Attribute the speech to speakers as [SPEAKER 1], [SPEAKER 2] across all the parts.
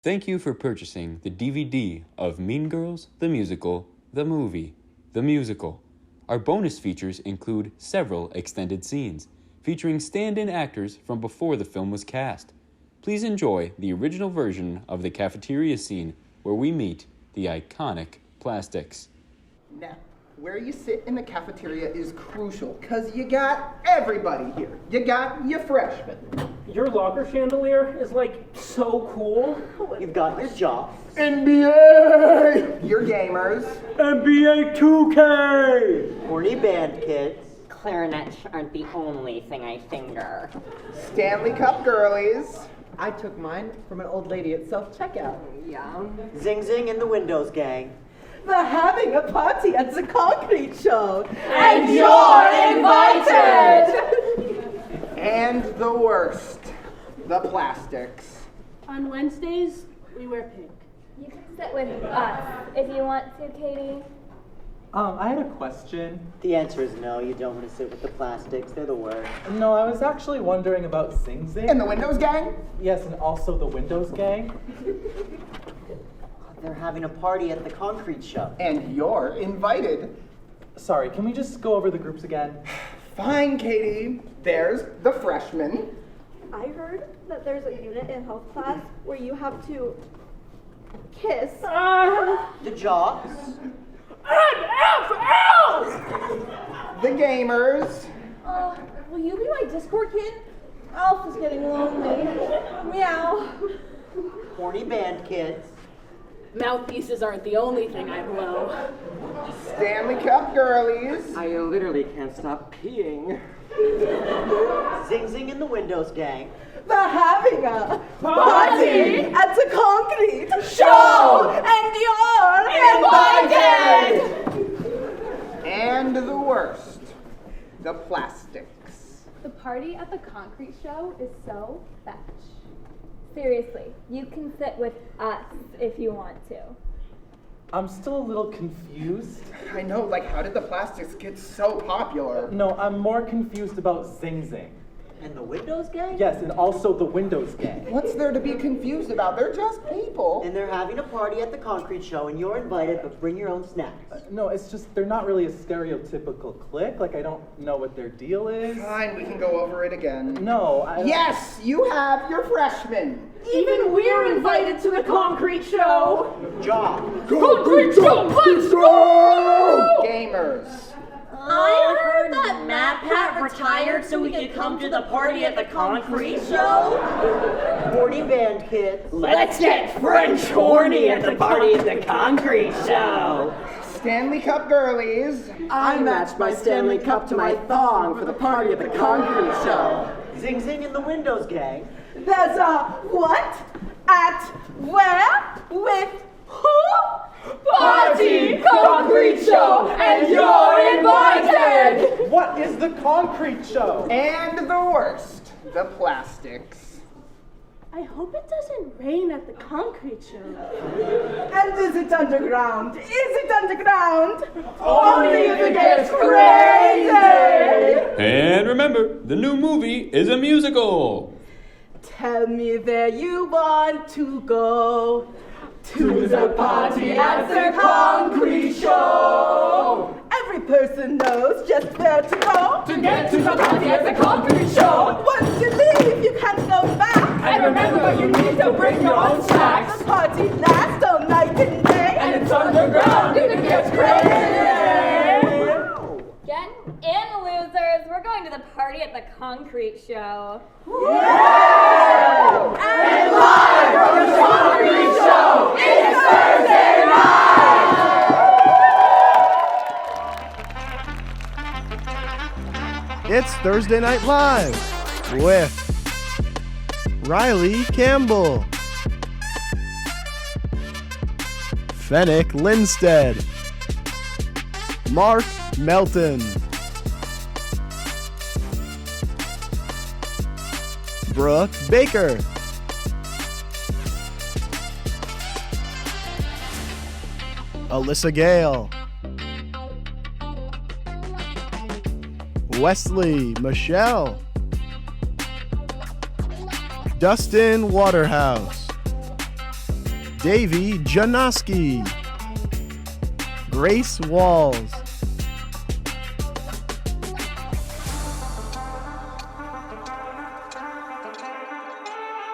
[SPEAKER 1] Thank you for purchasing the DVD of Mean Girls, the Musical, the Movie, the Musical. Our bonus features include several extended scenes, featuring stand-in actors from before the film was cast. Please enjoy the original version of the cafeteria scene where we meet the iconic Plastics.
[SPEAKER 2] Now, where you sit in the cafeteria is crucial, because you got everybody here. You got your freshmen.
[SPEAKER 3] Your locker chandelier is like so cool.
[SPEAKER 4] You've got your jocks.
[SPEAKER 2] NBA! Your gamers.
[SPEAKER 3] NBA 2K!
[SPEAKER 4] Horny band kids.
[SPEAKER 5] Clarinets aren't the only thing I finger.
[SPEAKER 2] Stanley Cup girlies.
[SPEAKER 6] I took mine from an old lady at self-checkout.
[SPEAKER 5] Yeah.
[SPEAKER 4] Zing Zing and the Windows Gang.
[SPEAKER 6] They're having a party at the concrete show.
[SPEAKER 5] And you're invited!
[SPEAKER 2] And the worst, the Plastics.
[SPEAKER 7] On Wednesdays, we wear pink.
[SPEAKER 8] You can sit with us if you want to, Katie.
[SPEAKER 9] I had a question.
[SPEAKER 4] The answer is no, you don't want to sit with the Plastics. They're the worst.
[SPEAKER 9] No, I was actually wondering about Zing Zing.
[SPEAKER 2] And the Windows Gang?
[SPEAKER 9] Yes, and also the Windows Gang.
[SPEAKER 4] They're having a party at the concrete show.
[SPEAKER 2] And you're invited.
[SPEAKER 9] Sorry, can we just go over the groups again?
[SPEAKER 2] Fine, Katie. There's the freshmen.
[SPEAKER 10] I heard that there's a unit in health class where you have to kiss.
[SPEAKER 4] The jocks.
[SPEAKER 2] The gamers.
[SPEAKER 10] Will you be my Discord kid? Alf is getting lonely. Meow.
[SPEAKER 4] Horny band kids.
[SPEAKER 7] Mouthpieces aren't the only thing I blow.
[SPEAKER 2] Stanley Cup girlies.
[SPEAKER 3] I literally can't stop peeing.
[SPEAKER 4] Zing Zing and the Windows Gang.
[SPEAKER 6] They're having a party at the concrete
[SPEAKER 5] Show!
[SPEAKER 6] And you're
[SPEAKER 5] Invited!
[SPEAKER 2] And the worst, the Plastics.
[SPEAKER 8] The party at the concrete show is so fetch. Seriously, you can sit with us if you want to.
[SPEAKER 9] I'm still a little confused.
[SPEAKER 2] I know, like, how did the Plastics get so popular?
[SPEAKER 9] No, I'm more confused about Zing Zing.
[SPEAKER 4] And the Windows Gang?
[SPEAKER 9] Yes, and also the Windows Gang.
[SPEAKER 2] What's there to be confused about? They're just people.
[SPEAKER 4] And they're having a party at the concrete show, and you're invited, but bring your own snacks.
[SPEAKER 9] No, it's just they're not really a stereotypical clique. Like, I don't know what their deal is.
[SPEAKER 2] Fine, we can go over it again.
[SPEAKER 9] No, I don't...
[SPEAKER 2] Yes, you have your freshmen.
[SPEAKER 7] Even we're invited to the concrete show!
[SPEAKER 4] Jocks.
[SPEAKER 7] Concrete show, let's go!
[SPEAKER 2] Gamers.
[SPEAKER 5] I heard that Matt Pat retired so we could come to the party at the concrete show.
[SPEAKER 4] Horny band kids.
[SPEAKER 5] Let's get French horny at the party at the concrete show.
[SPEAKER 2] Stanley Cup girlies.
[SPEAKER 6] I matched my Stanley Cup to my thong for the party at the concrete show.
[SPEAKER 4] Zing Zing and the Windows Gang.
[SPEAKER 6] There's a what? At where? With who?
[SPEAKER 5] Party, concrete show, and you're invited!
[SPEAKER 9] What is the concrete show?
[SPEAKER 2] And the worst, the Plastics.
[SPEAKER 7] I hope it doesn't rain at the concrete show.
[SPEAKER 6] And is it underground? Is it underground?
[SPEAKER 5] Only if it gets crazy!
[SPEAKER 1] And remember, the new movie is a musical.
[SPEAKER 6] Tell me where you want to go.
[SPEAKER 5] To the party at the concrete show!
[SPEAKER 6] Every person knows just where to go.
[SPEAKER 5] To get to the party at the concrete show!
[SPEAKER 6] Once you leave, you can't go back.
[SPEAKER 5] And remember, you need to bring your own snacks!
[SPEAKER 6] The party lasts all night and day.
[SPEAKER 5] And it's underground and it gets crazy!
[SPEAKER 8] Get in, losers. We're going to the party at the concrete show.
[SPEAKER 5] And live from the concrete show, it's Thursday night!
[SPEAKER 11] It's Thursday Night Live with Riley Campbell, Fennick Lindstead, Mark Melton, Brooke Baker, Alyssa Gale, Wesley Michelle, Dustin Waterhouse, Davy Janoski, Grace Walls,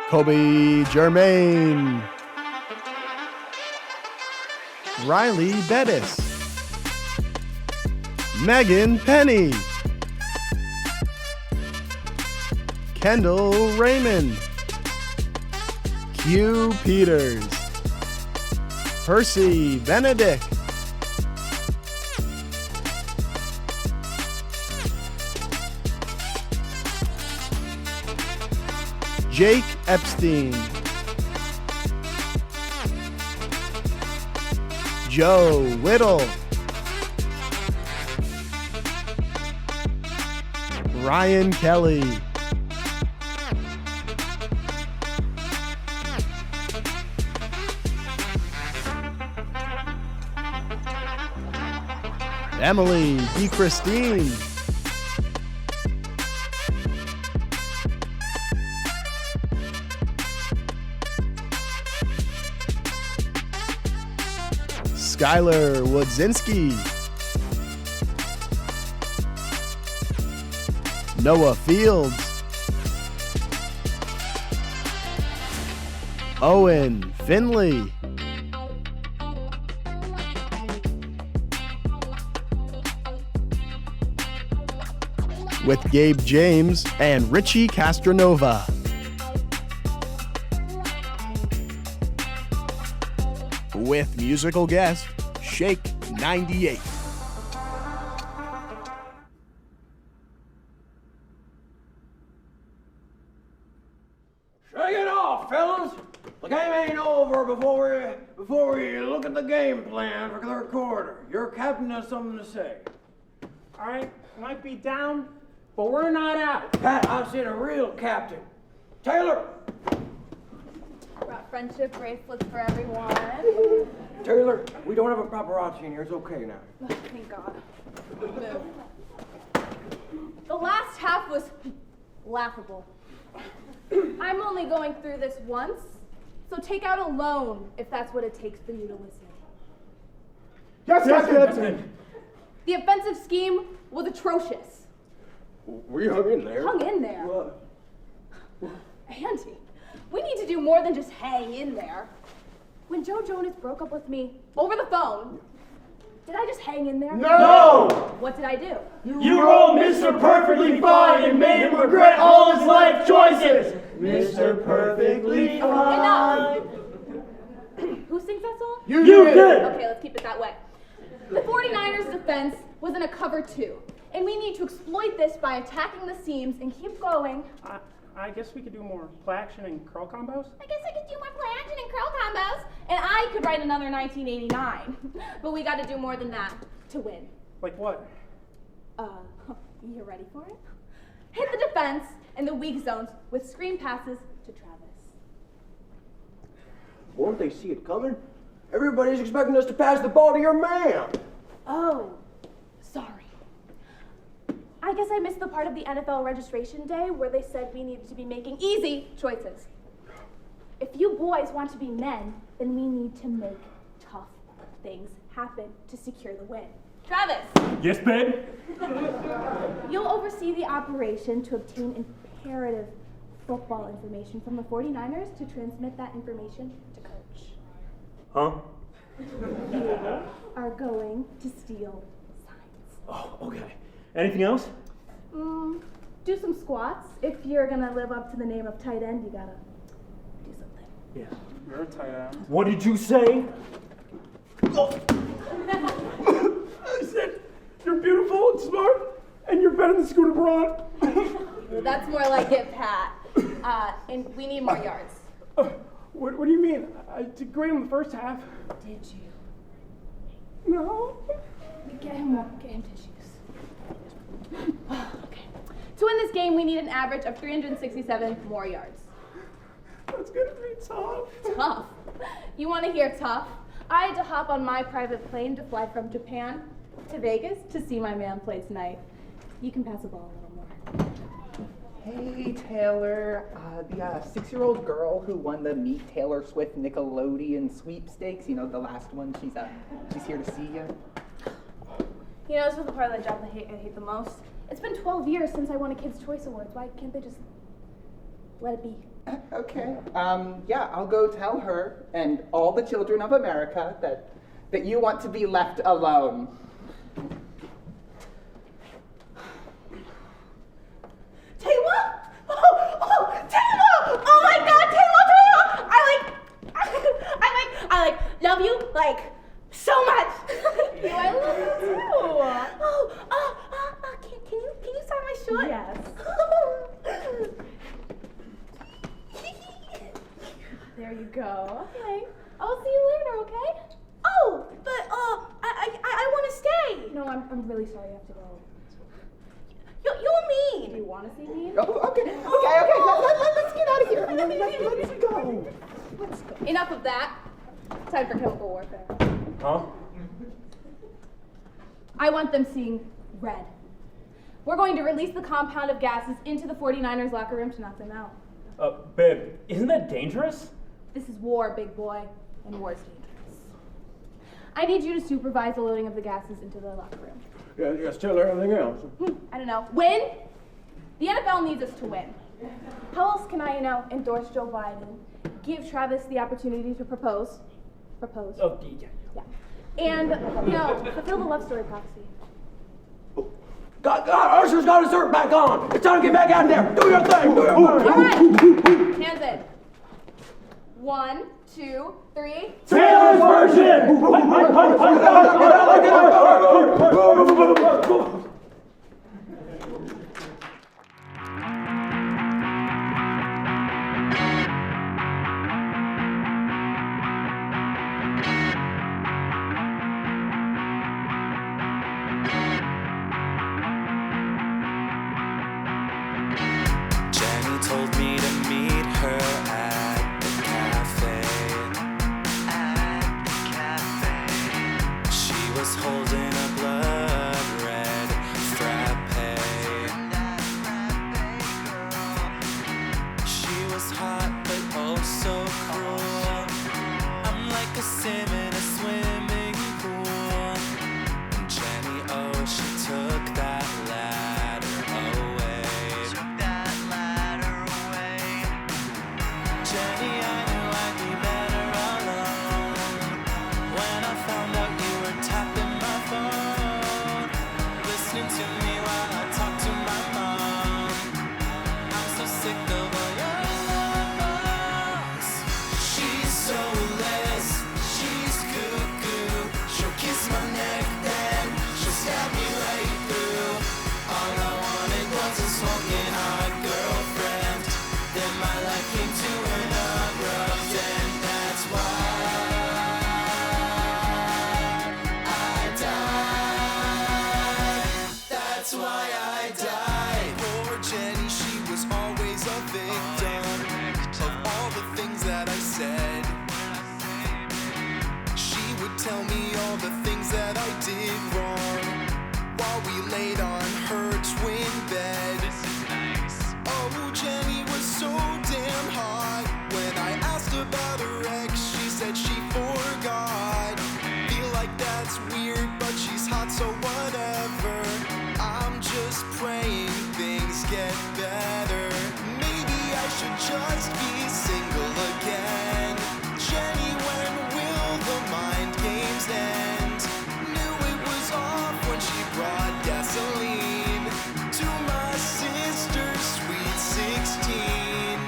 [SPEAKER 11] Kobe Germain, Riley Bettis, Megan Penny, Kendall Raymond, Q Peters, Percy Benedict, Jake Epstein, Joe Whittle, Ryan Kelly, Emily DeChristine, Skylar Wodzinski, Noah Fields, Owen Finley, with Gabe James and Richie Castronova. With musical guest, Shake 98.
[SPEAKER 12] Shake it off, fellas! The game ain't over before we look at the game plan for third quarter. Your captain has something to say.
[SPEAKER 3] All right, might be down, but we're not out.
[SPEAKER 12] Pat, I've seen a real captain. Taylor!
[SPEAKER 8] Brought friendship bracelets for everyone.
[SPEAKER 12] Taylor, we don't have a paparazzi in here. It's okay now.
[SPEAKER 8] Oh, thank God. The last half was laughable. I'm only going through this once, so take out a loan if that's what it takes for you to listen.
[SPEAKER 2] Yes, Captain!
[SPEAKER 8] The offensive scheme was atrocious.
[SPEAKER 12] We hung in there.
[SPEAKER 8] Hung in there?
[SPEAKER 12] What?
[SPEAKER 8] Andy, we need to do more than just hang in there. When Joe Jonas broke up with me over the phone, did I just hang in there?
[SPEAKER 12] No!
[SPEAKER 8] What did I do?
[SPEAKER 3] You wrote Mr. Perfectly Fine and made him regret all his life choices. Mr. Perfectly Fine.
[SPEAKER 8] Enough! Who sings that song?
[SPEAKER 3] You did!
[SPEAKER 8] Okay, let's keep it that way. The 49ers defense was in a cover 2, and we need to exploit this by attacking the seams and keep going.
[SPEAKER 3] I guess we could do more play action and curl combos.
[SPEAKER 8] I guess I could do more play action and curl combos, and I could write another 1989. But we got to do more than that to win.
[SPEAKER 3] Like what?
[SPEAKER 8] You ready for it? Hit the defense and the weak zones with screen passes to Travis.
[SPEAKER 12] Won't they see it coming? Everybody's expecting us to pass the ball to your man.
[SPEAKER 8] Oh, sorry. I guess I missed the part of the NFL registration day where they said we needed to be making easy choices. If you boys want to be men, then we need to make tough things happen to secure the win. Travis!
[SPEAKER 3] Yes, babe?
[SPEAKER 8] You'll oversee the operation to obtain imperative football information from the 49ers to transmit that information to Coach.
[SPEAKER 3] Huh?
[SPEAKER 8] You are going to steal signs.
[SPEAKER 3] Oh, okay. Anything else?
[SPEAKER 8] Do some squats. If you're gonna live up to the name of tight end, you gotta do something.
[SPEAKER 3] Yeah. You're a tight end.
[SPEAKER 12] What did you say?
[SPEAKER 3] I said, you're beautiful and smart, and you're better than Scooter Braun.
[SPEAKER 8] Well, that's more like it, Pat. And we need more yards.
[SPEAKER 3] What do you mean? I did great in the first half.
[SPEAKER 8] Did you?
[SPEAKER 3] No.
[SPEAKER 8] Get him tissues. Okay. To win this game, we need an average of 367 more yards.
[SPEAKER 3] That's gonna be tough.
[SPEAKER 8] Tough? You want to hear tough? I had to hop on my private plane to fly from Japan to Vegas to see my man play tonight. You can pass the ball a little more.
[SPEAKER 2] Hey, Taylor. The 6-year-old girl who won the Meet Taylor Swift Nickelodeon sweepstakes, you know, the last one, she's here to see you.
[SPEAKER 8] You know, this was the part of the job I hate the most. It's been 12 years since I won a Kids' Choice Awards. Why can't they just let it be?
[SPEAKER 2] Okay. Yeah, I'll go tell her and all the children of America that you want to be left alone.
[SPEAKER 5] Taylor? Oh, Taylor! Oh my God, Taylor! I love you, like, so much.
[SPEAKER 8] I love you too.
[SPEAKER 5] Can you sign my shirt?
[SPEAKER 8] Yes. There you go. Okay. I'll see you later, okay?
[SPEAKER 5] Oh, but I want to stay.
[SPEAKER 8] No, I'm really sorry you have to go.
[SPEAKER 5] You're mean.
[SPEAKER 8] Do you want to see me?
[SPEAKER 2] Oh, okay. Let's get out of here. Let's go. Let's go.
[SPEAKER 8] Enough of that. Time for chemical warfare.
[SPEAKER 3] Huh?
[SPEAKER 8] I want them seeing red. We're going to release the compound of gases into the 49ers locker room to knock them out.
[SPEAKER 3] Babe, isn't that dangerous?
[SPEAKER 8] This is war, big boy, and war is dangerous. I need you to supervise the loading of the gases into the locker room.
[SPEAKER 12] Yes, Taylor, everything else.
[SPEAKER 8] I don't know. Win? The NFL needs us to win. How else can I, endorse Joe Biden, give Travis the opportunity to propose?
[SPEAKER 3] Oh, yeah.
[SPEAKER 8] And, fulfill the love story prophecy.
[SPEAKER 12] God, Usher's got his shirt back on. It's time to get back out there. Do your thing.
[SPEAKER 8] All right. Hands in. 1, 2, 3.
[SPEAKER 3] Taylor's version!
[SPEAKER 13] Jenny told me to meet her at the cafe. She was holding a blood red frappe. She was hot but oh so cruel. I'm like a sim in a swimming pool. And Jenny, oh, she took that ladder away. Jenny, I knew I'd be better alone. When I found out you were tapping my phone, listening to me while I talk to my mom. I'm so sick of all your lovers. She's so less, she's cuckoo. She'll kiss my neck, then she'll stab me right through. All I wanted was a smoking hot girlfriend. Then my life came to an abrupt end. That's why I died. That's why I died. Poor Jenny, she was always a victim of all the things that I said. She would tell me all the things that I did wrong while we laid on her twin bed. Oh, Jenny was so damn hot. When I asked about her ex, she said she forgot. Feel like that's weird, but she's hot, so whatever. I'm just praying things get better. Maybe I should just be single again. Jenny, when will the mind games end? Knew it was off when she brought gasoline to my sister's sweet 16.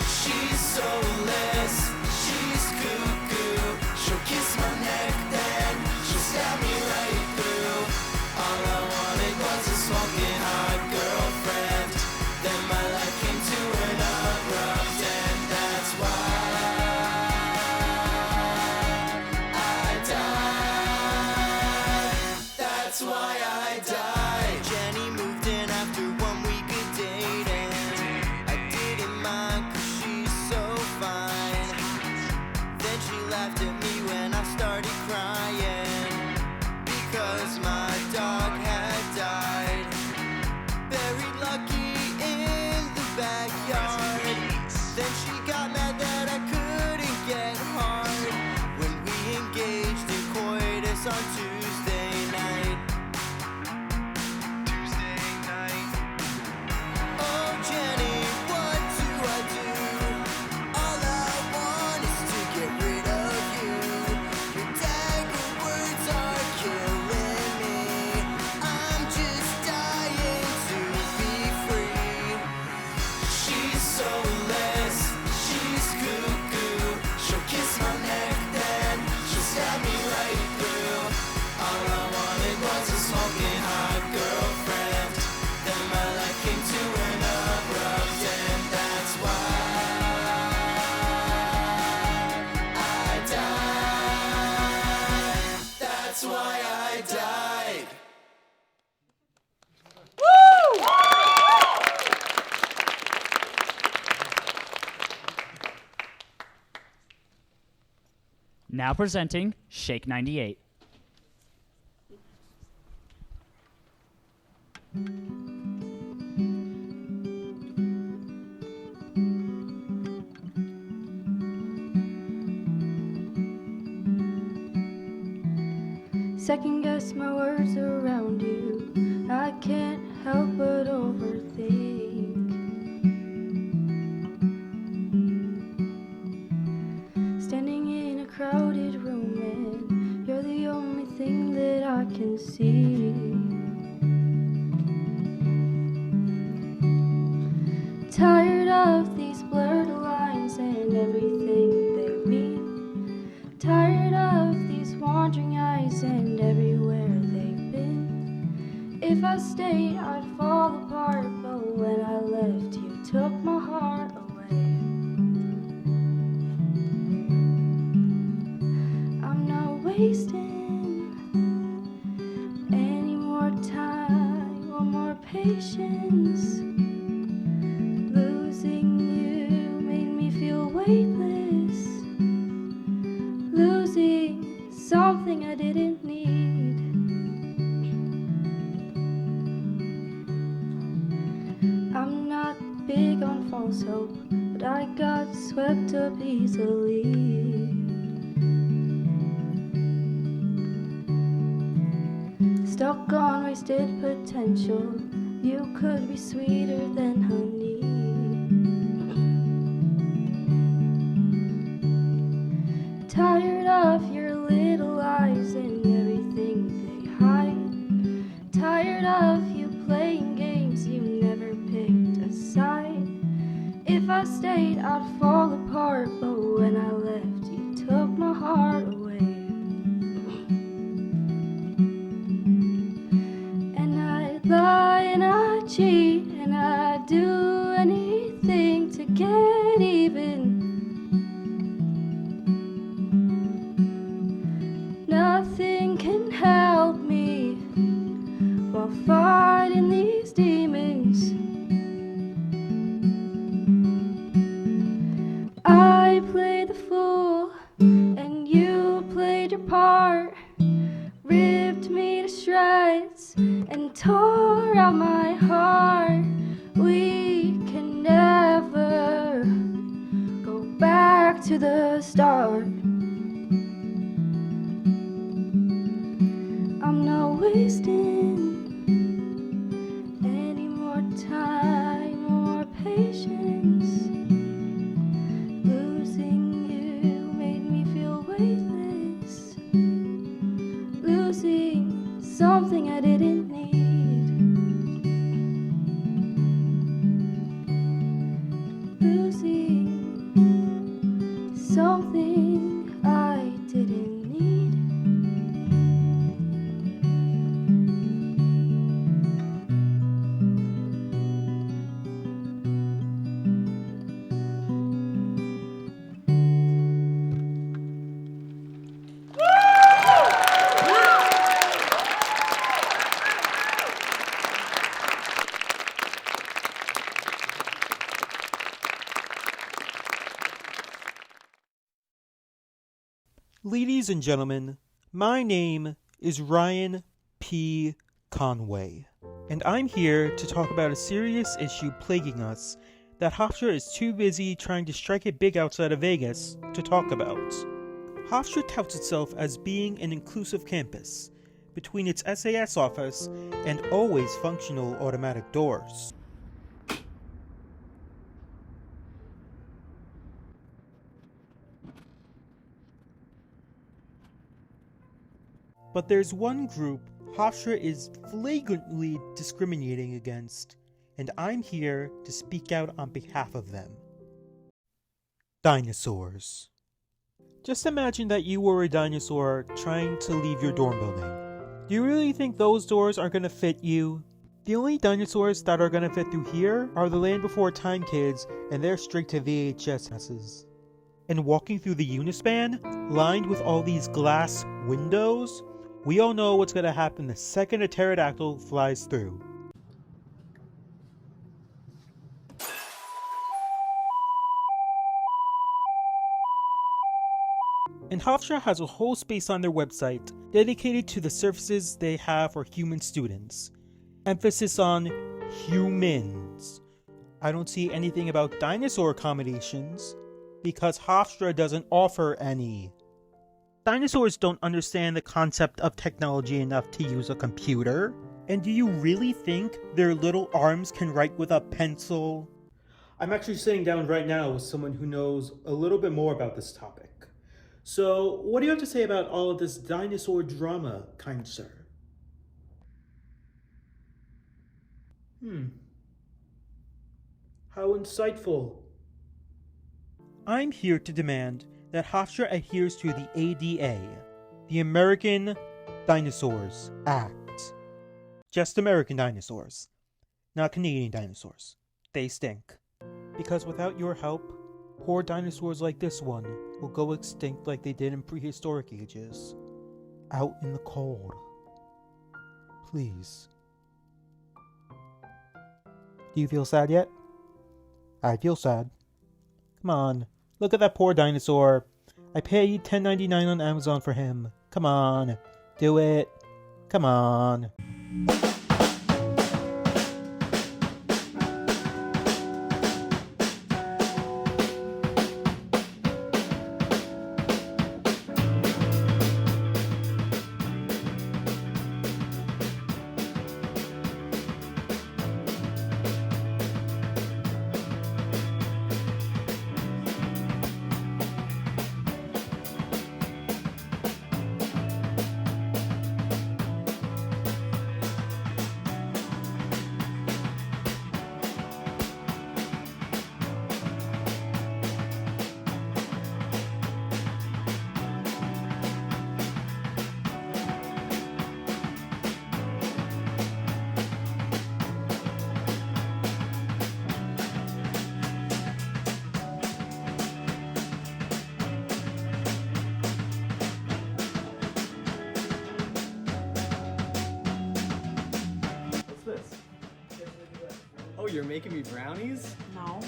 [SPEAKER 13] She's so less, she's cuckoo. She'll kiss my neck, then she'll stab me right through. All I wanted was a smoking hot girlfriend. Then my life came to an abrupt end. That's why I died. That's why I died. Jenny moved in after 1 week of dating. I didn't mind 'cause she's so fine. Then she laughed at me when I started crying because my dog had died. Buried lucky in soulless. She's cuckoo. She'll kiss my neck, then she'll stab me right through. All I wanted was a smoking hot girlfriend. Then my life came to an abrupt end. That's why I died. That's why I died.
[SPEAKER 14] Now presenting Shake 98.
[SPEAKER 15] Second guess my words around you. I can't help but overthink. Standing in a crowded room and you're the only thing that I can see. Tired of these blurred lines and everything they mean. Tired of these wandering eyes and everywhere they've been. If I stayed, I'd fall apart, but when I left, you took my heart away. I'm not wasting any more time or more patience. Losing you made me feel weightless. Losing something I didn't need. I'm not big on false hope, but I got swept up easily. Stuck on wasted potential. You could be sweeter than honey. Tired of your little eyes and everything they hide. Tired of you playing games, you never picked a side. If I stayed, I'd fall apart, but when I left, you took my heart away. And I'd lie and I'd cheat and I'd do anything to get even. Nothing can help me while fighting these demons. I played the fool and you played your part. Ripped me to shreds and tore out my heart. We can never go back to the start. I'm not wasting any more time or patience. Losing you made me feel weightless. Losing something I didn't need. Losing something I didn't need.
[SPEAKER 16] Ladies and gentlemen, my name is Ryan P. Conway, and I'm here to talk about a serious issue plaguing us that Hofstra is too busy trying to strike it big outside of Vegas to talk about. Hofstra touts itself as being an inclusive campus, between its SAS office and always functional automatic doors. But there's one group Hofstra is flagrantly discriminating against, and I'm here to speak out on behalf of them. Dinosaurs. Just imagine that you were a dinosaur trying to leave your dorm building. Do you really think those doors are gonna fit you? The only dinosaurs that are gonna fit through here are the Land Before Time kids, and they're straight to VHSs. And walking through the Unispan, lined with all these glass windows, we all know what's gonna happen the second a pterodactyl flies through. And Hofstra has a whole space on their website dedicated to the services they have for human students. Emphasis on humans. I don't see anything about dinosaur accommodations because Hofstra doesn't offer any. Dinosaurs don't understand the concept of technology enough to use a computer. And do you really think their little arms can write with a pencil? I'm actually sitting down right now with someone who knows a little bit more about this topic. So, what do you have to say about all of this dinosaur drama, kind sir? How insightful. I'm here to demand that Hofstra adheres to the ADA, the American Dinosaurs Act. Just American dinosaurs, not Canadian dinosaurs. They stink. Because without your help, poor dinosaurs like this one will go extinct like they did in prehistoric ages. Out in the cold. Please. Do you feel sad yet? I feel sad. Come on, look at that poor dinosaur. I paid $10.99 on Amazon for him. Come on, do it. Come on.
[SPEAKER 17] Oh, you're making me brownies?
[SPEAKER 5] No.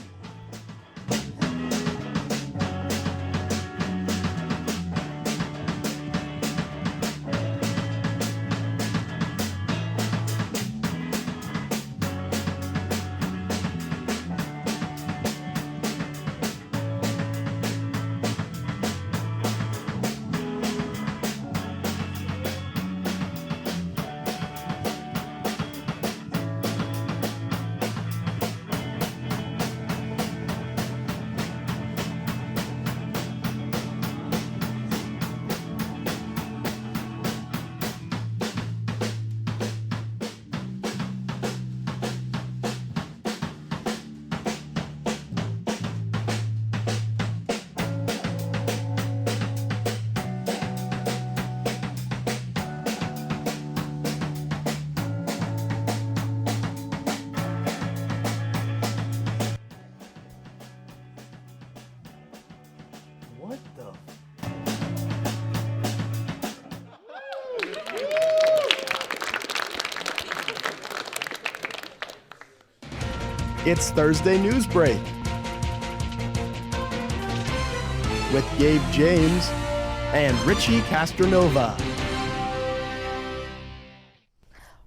[SPEAKER 17] What the?
[SPEAKER 11] It's Thursday News Break with Gabe James and Richie Castronova.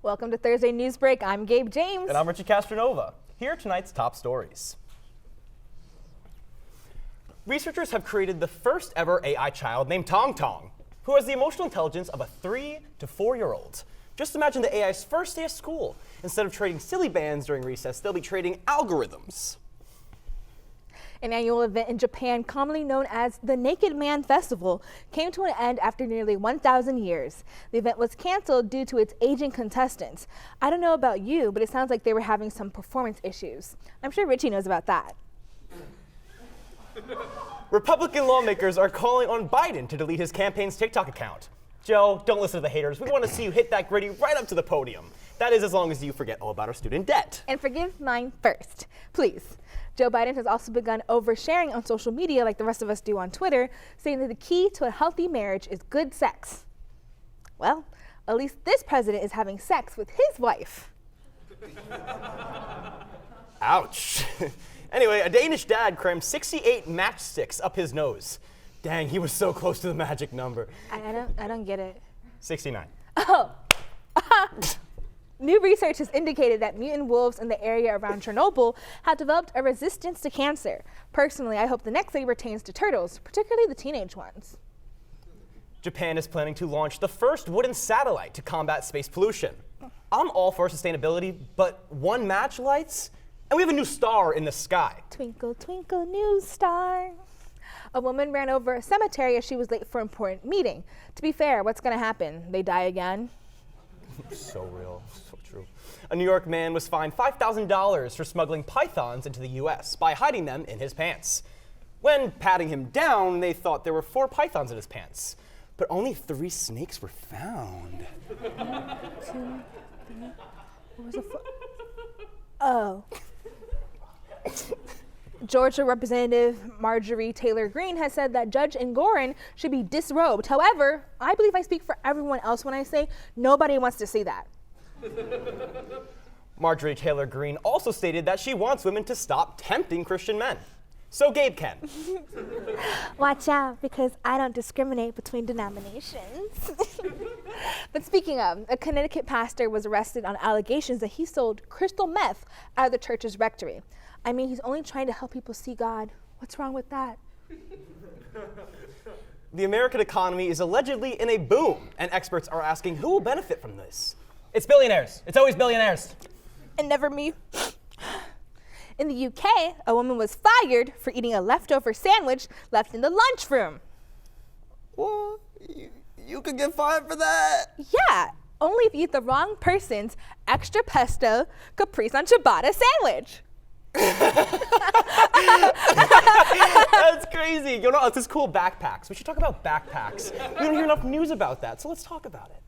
[SPEAKER 18] Welcome to Thursday News Break. I'm Gabe James.
[SPEAKER 19] And I'm Richie Castronova. Here are tonight's top stories. Researchers have created the first ever AI child named Tong Tong, who has the emotional intelligence of a 3 to 4-year-old. Just imagine the AI's first day of school. Instead of trading silly bands during recess, they'll be trading algorithms.
[SPEAKER 18] An annual event in Japan, commonly known as the Naked Man Festival, came to an end after nearly 1,000 years. The event was canceled due to its aging contestants. I don't know about you, but it sounds like they were having some performance issues. I'm sure Richie knows about that.
[SPEAKER 19] Republican lawmakers are calling on Biden to delete his campaign's TikTok account. Joe, don't listen to the haters. We want to see you hit that gritty right up to the podium. That is as long as you forget all about our student debt.
[SPEAKER 18] And forgive mine first, please. Joe Biden has also begun oversharing on social media like the rest of us do on Twitter, saying that the key to a healthy marriage is good sex. Well, at least this president is having sex with his wife.
[SPEAKER 19] Ouch. Anyway, a Danish dad crammed 68 matchsticks up his nose. Dang, he was so close to the magic number.
[SPEAKER 18] I don't get it.
[SPEAKER 19] 69.
[SPEAKER 18] Oh. New research has indicated that mutant wolves in the area around Chernobyl have developed a resistance to cancer. Personally, I hope the next study pertains to turtles, particularly the teenage ones.
[SPEAKER 19] Japan is planning to launch the first wooden satellite to combat space pollution. I'm all for sustainability, but one match lights, and we have a new star in the sky.
[SPEAKER 18] Twinkle, twinkle, new star. A woman ran over a cemetery as she was late for an important meeting. To be fair, what's going to happen? They die again?
[SPEAKER 19] So real, so true. A New York man was fined $5,000 for smuggling pythons into the U.S. by hiding them in his pants. When patting him down, they thought there were 4 pythons in his pants, but only 3 snakes were found.
[SPEAKER 18] 1, 2, 3. What was the Oh. Georgia Representative Marjorie Taylor Greene has said that Judge Engoron should be disrobed. However, I believe I speak for everyone else when I say nobody wants to see that.
[SPEAKER 19] Marjorie Taylor Greene also stated that she wants women to stop tempting Christian men. So Gabe can.
[SPEAKER 18] Watch out, because I don't discriminate between denominations. But speaking of, a Connecticut pastor was arrested on allegations that he sold crystal meth out of the church's rectory. I mean, he's only trying to help people see God. What's wrong with that?
[SPEAKER 19] The American economy is allegedly in a boom, and experts are asking who will benefit from this.
[SPEAKER 20] It's billionaires. It's always billionaires.
[SPEAKER 18] And never me. In the UK, a woman was fired for eating a leftover sandwich left in the lunchroom.
[SPEAKER 19] What? You could get fired for that?
[SPEAKER 18] Yeah, only if you eat the wrong person's extra pesto caprese on ciabatta sandwich.
[SPEAKER 19] That's crazy. You know, it's this cool backpacks. We should talk about backpacks. We don't hear enough news about that, so let's talk about it.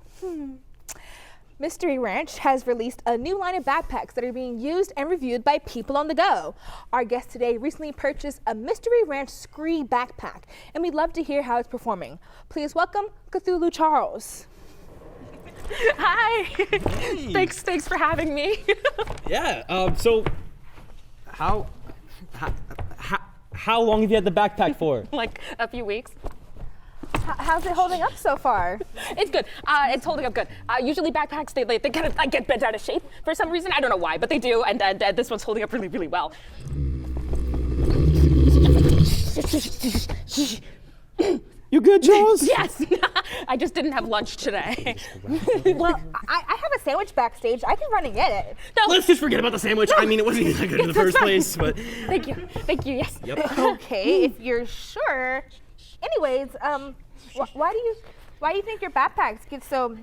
[SPEAKER 18] Mystery Ranch has released a new line of backpacks that are being used and reviewed by people on the go. Our guest today recently purchased a Mystery Ranch Scree backpack, and we'd love to hear how it's performing. Please welcome Cthulhu Charles.
[SPEAKER 21] Hi.
[SPEAKER 19] Hey.
[SPEAKER 21] Thanks for having me.
[SPEAKER 20] Yeah. So, how long have you had the backpack for?
[SPEAKER 21] Like a few weeks.
[SPEAKER 18] How's it holding up so far?
[SPEAKER 21] It's good. It's holding up good. Usually backpacks, they kind of get bent out of shape for some reason. I don't know why, but they do. And this one's holding up really, really well.
[SPEAKER 20] You good, Charles?
[SPEAKER 21] Yes. I just didn't have lunch today.
[SPEAKER 18] Well, I have a sandwich backstage. I can run and get it.
[SPEAKER 21] No.
[SPEAKER 20] Let's just forget about the sandwich. I mean, it wasn't even that good in the first place, but...
[SPEAKER 21] Thank you, yes.
[SPEAKER 20] Yep.
[SPEAKER 18] Okay, if you're sure. Anyways, why do you think your backpacks get so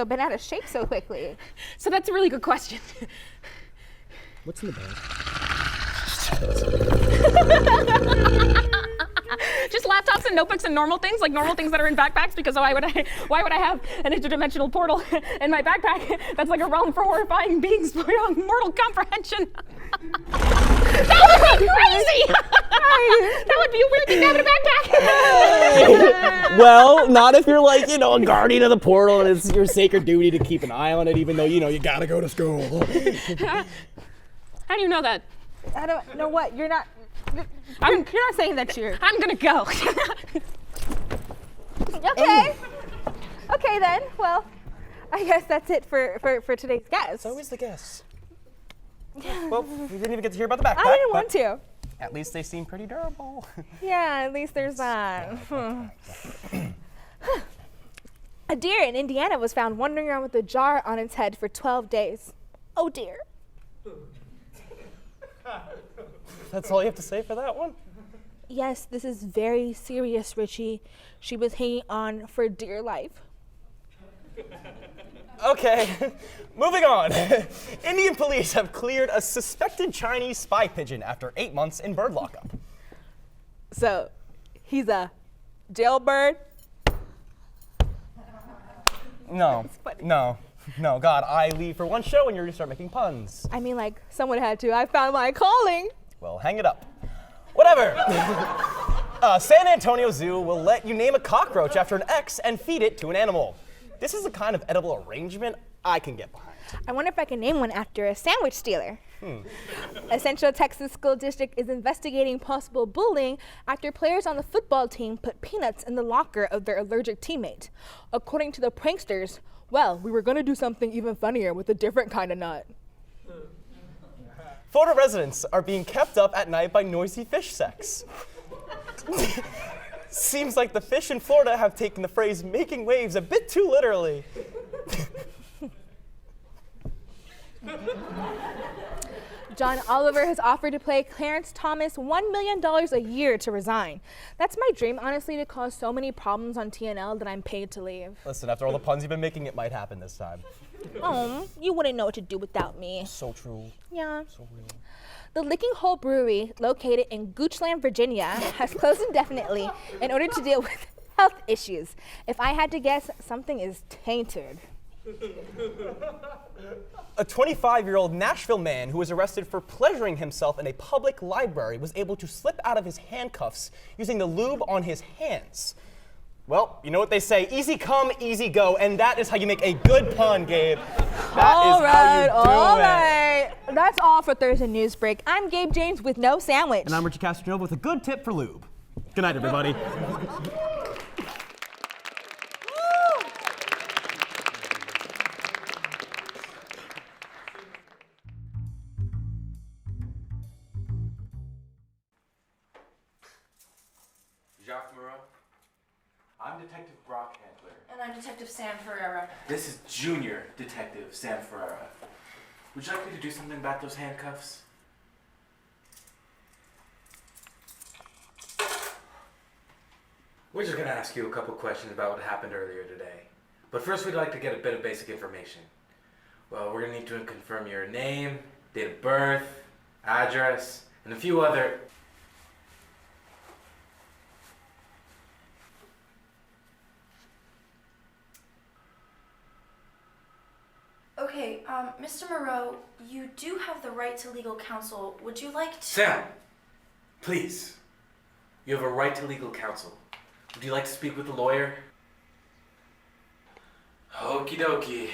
[SPEAKER 18] bent out of shape so quickly?
[SPEAKER 21] So that's a really good question.
[SPEAKER 20] What's in the bag?
[SPEAKER 21] Just laptops and notebooks and normal things that are in backpacks, because why would I have an interdimensional portal in my backpack that's like a realm for horrifying beings beyond mortal comprehension? That would be crazy! That would be a weird thing to have in a backpack.
[SPEAKER 20] Well, not if you're like, a guardian of the portal and it's your sacred duty to keep an eye on it, even though, you gotta go to school.
[SPEAKER 21] How do you know that?
[SPEAKER 18] I don't know what. You're not saying that you're...
[SPEAKER 21] I'm gonna go.
[SPEAKER 18] Okay. Okay then. Well, I guess that's it for today's guest.
[SPEAKER 19] It's always the guests. Well, we didn't even get to hear about the backpack.
[SPEAKER 18] I didn't want to.
[SPEAKER 19] At least they seem pretty durable.
[SPEAKER 18] Yeah, at least there's that. A deer in Indiana was found wandering around with a jar on its head for 12 days. Oh dear.
[SPEAKER 19] That's all you have to say for that one?
[SPEAKER 18] Yes, this is very serious, Richie. She was hanging on for dear life.
[SPEAKER 19] Okay, moving on. Indian police have cleared a suspected Chinese spy pigeon after 8 months in bird lockup.
[SPEAKER 18] So, he's a jailbird?
[SPEAKER 19] No, God, I leave for one show and you're gonna start making puns.
[SPEAKER 18] I mean, like, someone had to. I found my calling.
[SPEAKER 19] Well, hang it up. Whatever. San Antonio Zoo will let you name a cockroach after an ex and feed it to an animal. This is a kind of edible arrangement I can get behind.
[SPEAKER 18] I wonder if I can name one after a sandwich stealer. A Central Texas school district is investigating possible bullying after players on the football team put peanuts in the locker of their allergic teammate. According to the pranksters, well, we were going to do something even funnier with a different kind of nut.
[SPEAKER 19] Florida residents are being kept up at night by noisy fish sex. Seems like the fish in Florida have taken the phrase making waves a bit too literally.
[SPEAKER 18] John Oliver has offered to pay Clarence Thomas $1 million a year to resign. That's my dream, honestly, to cause so many problems on TNL that I'm paid to leave.
[SPEAKER 19] Listen, after all the puns you've been making, it might happen this time.
[SPEAKER 18] Oh, you wouldn't know what to do without me.
[SPEAKER 19] So true.
[SPEAKER 18] Yeah.
[SPEAKER 19] So real.
[SPEAKER 18] The Licking Hole Brewery, located in Goochland, Virginia, has closed indefinitely in order to deal with health issues. If I had to guess, something is tainted.
[SPEAKER 19] A 25-year-old Nashville man who was arrested for pleasuring himself in a public library was able to slip out of his handcuffs using the lube on his hands. Well, you know what they say, easy come, easy go, and that is how you make a good pun, Gabe. All
[SPEAKER 18] right. That's all for Thursday News Break. I'm Gabe James with no sandwich.
[SPEAKER 20] And I'm Richie Kastner with a good tip for lube. Good night, everybody.
[SPEAKER 10] Jacques Moreau. I'm Detective Brock Handler.
[SPEAKER 5] And I'm Detective Sam Ferreira.
[SPEAKER 10] This is Junior Detective Sam Ferreira. Would you like me to do something about those handcuffs? We're just gonna ask you a couple questions about what happened earlier today. But first we'd like to get a bit of basic information. Well, we're gonna need to confirm your name, date of birth, address, and a few other...
[SPEAKER 5] Okay, Mr. Moreau, you do have the right to legal counsel. Would you like to...
[SPEAKER 10] Sam, please. You have a right to legal counsel. Would you like to speak with a lawyer? Okie dokie.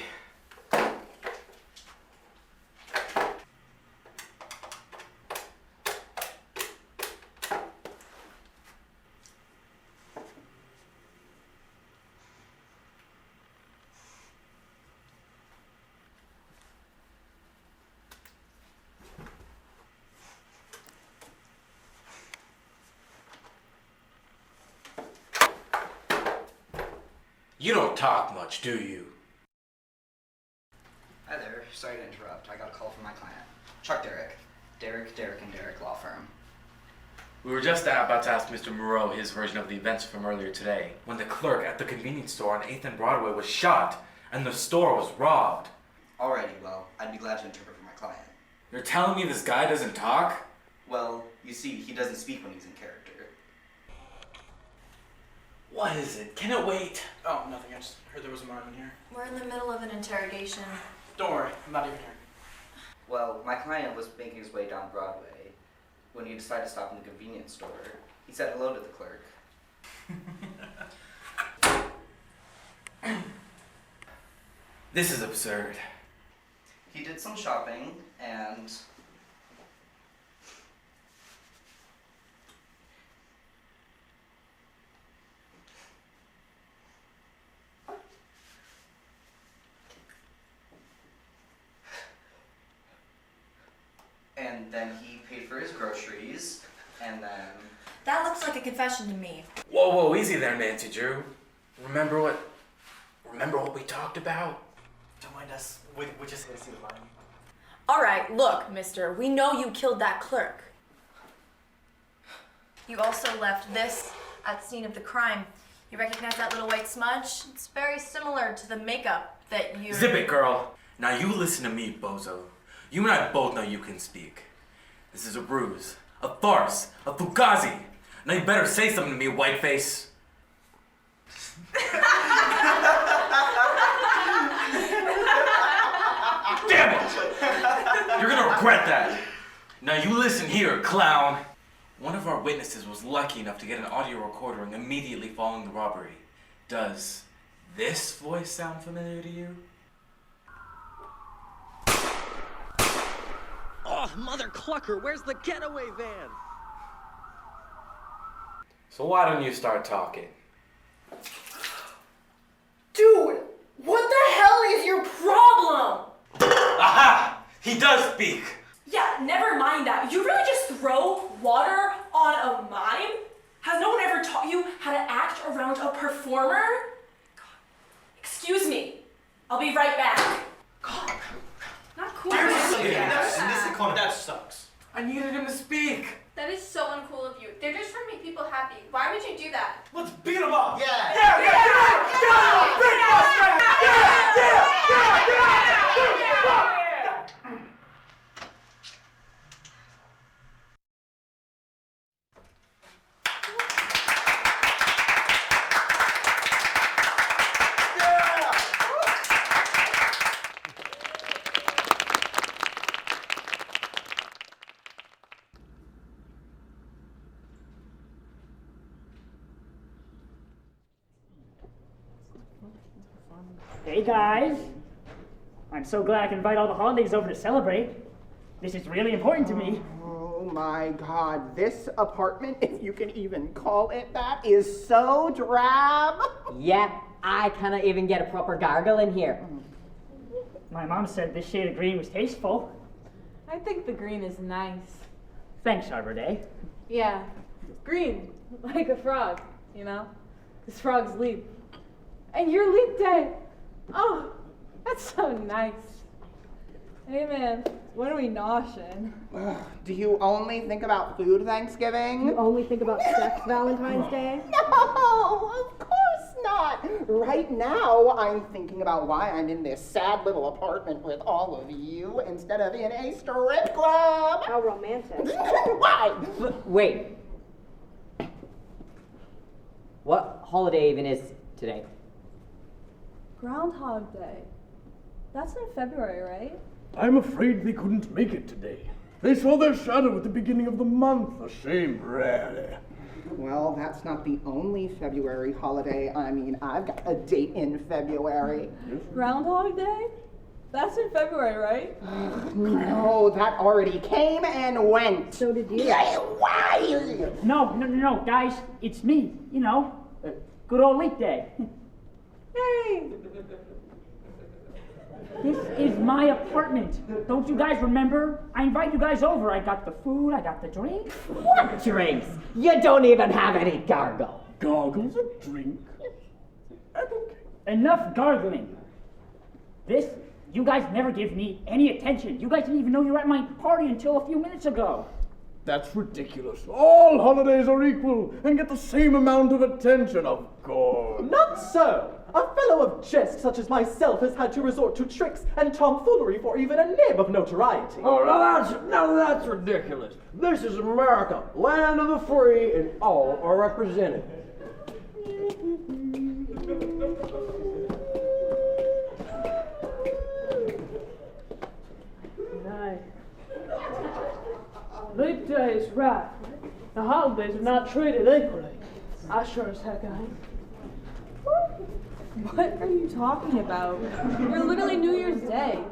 [SPEAKER 10] You don't talk much, do you?
[SPEAKER 22] Hi there. Sorry to interrupt. I got a call from my client, Chuck Derrick. Derrick and Derrick Law Firm.
[SPEAKER 10] We were just about to ask Mr. Moreau his version of the events from earlier today, when the clerk at the convenience store on 8th and Broadway was shot and the store was robbed.
[SPEAKER 22] Alrighty, well, I'd be glad to interpret for my client.
[SPEAKER 10] You're telling me this guy doesn't talk?
[SPEAKER 22] Well, you see, he doesn't speak when he's in character.
[SPEAKER 10] What is it? Can it wait?
[SPEAKER 23] Oh, nothing. I just heard there was a mime in here.
[SPEAKER 5] We're in the middle of an interrogation.
[SPEAKER 23] Don't worry. I'm not even here.
[SPEAKER 22] Well, my client was making his way down Broadway when he decided to stop in the convenience store. He said hello to the clerk.
[SPEAKER 10] This is absurd.
[SPEAKER 22] He did some shopping and... And then he paid for his groceries, and then...
[SPEAKER 5] That looks like a confession to me.
[SPEAKER 10] Whoa, easy there, Nancy Drew. Remember what we talked about?
[SPEAKER 23] Don't mind us. We just need to see the line.
[SPEAKER 5] All right, look, mister. We know you killed that clerk.
[SPEAKER 4] You also left this at the scene of the crime. You recognize that little white smudge? It's very similar to the makeup that you...
[SPEAKER 10] Zip it, girl. Now you listen to me, bozo. You and I both know you can speak. This is a ruse, a farce, a fugazi. Now you better say something to me, whiteface. Damn it! You're gonna regret that. Now you listen here, clown. One of our witnesses was lucky enough to get an audio recording immediately following the robbery. Does this voice sound familiar to you?
[SPEAKER 7] Oh, Mother Clucker, where's the getaway van?
[SPEAKER 10] So why don't you start talking?
[SPEAKER 5] Dude, what the hell is your problem?
[SPEAKER 10] Aha! He does speak!
[SPEAKER 5] Yeah, never mind that. You really just throw water on a mime? Has no one ever taught you how to act around a performer? God. Excuse me. I'll be right back. God. Not cool.
[SPEAKER 10] That sucks. I needed him to speak.
[SPEAKER 8] That is so uncool of you. They're just trying to make people happy. Why would you do that?
[SPEAKER 10] Let's beat him up.
[SPEAKER 9] Hey guys, I'm so glad I can invite all the holidays over to celebrate. This is really important to me.
[SPEAKER 2] Oh my God, this apartment, if you can even call it that, is so drab.
[SPEAKER 24] Yeah, I cannot even get a proper gargle in here.
[SPEAKER 9] My mom said this shade of green was tasteful.
[SPEAKER 25] I think the green is nice.
[SPEAKER 9] Thanks, Arbor Day.
[SPEAKER 25] Yeah, green, like a frog, you know? This frog's leap. And your leap day. Oh, that's so nice. Hey man, when are we noshing?
[SPEAKER 2] Do you only think about food Thanksgiving?
[SPEAKER 25] You only think about sex Valentine's Day?
[SPEAKER 2] No, of course not. Right now, I'm thinking about why I'm in this sad little apartment with all of you instead of in a strip club.
[SPEAKER 25] How romantic.
[SPEAKER 2] Why?
[SPEAKER 24] Wait. What holiday even is today?
[SPEAKER 25] Groundhog Day. That's in February, right?
[SPEAKER 12] I'm afraid they couldn't make it today. They saw their shadow at the beginning of the month. A shame, really.
[SPEAKER 2] Well, that's not the only February holiday. I mean, I've got a date in February.
[SPEAKER 25] Groundhog Day? That's in February, right?
[SPEAKER 2] No, that already came and went.
[SPEAKER 25] So did you.
[SPEAKER 2] Yeah, why?
[SPEAKER 9] No, guys, it's me, you know, good old leap day.
[SPEAKER 25] Hey!
[SPEAKER 9] This is my apartment. Don't you guys remember? I invited you guys over. I got the food, I got the drinks.
[SPEAKER 24] What drinks? You don't even have any gargle.
[SPEAKER 12] Gargle's a drink?
[SPEAKER 9] Enough gargling. You guys never give me any attention. You guys didn't even know you were at my party until a few minutes ago.
[SPEAKER 12] That's ridiculous. All holidays are equal and get the same amount of attention, of course.
[SPEAKER 7] Not so! A fellow of jest such as myself has had to resort to tricks and tomfoolery for even a nib of notoriety.
[SPEAKER 12] Oh, now that's ridiculous. This is America, land of the free, and all are represented.
[SPEAKER 25] Nice. Leap Day is right. The holidays are not treated equally. I sure as heck ain't. What are you talking about? We're literally New Year's Day.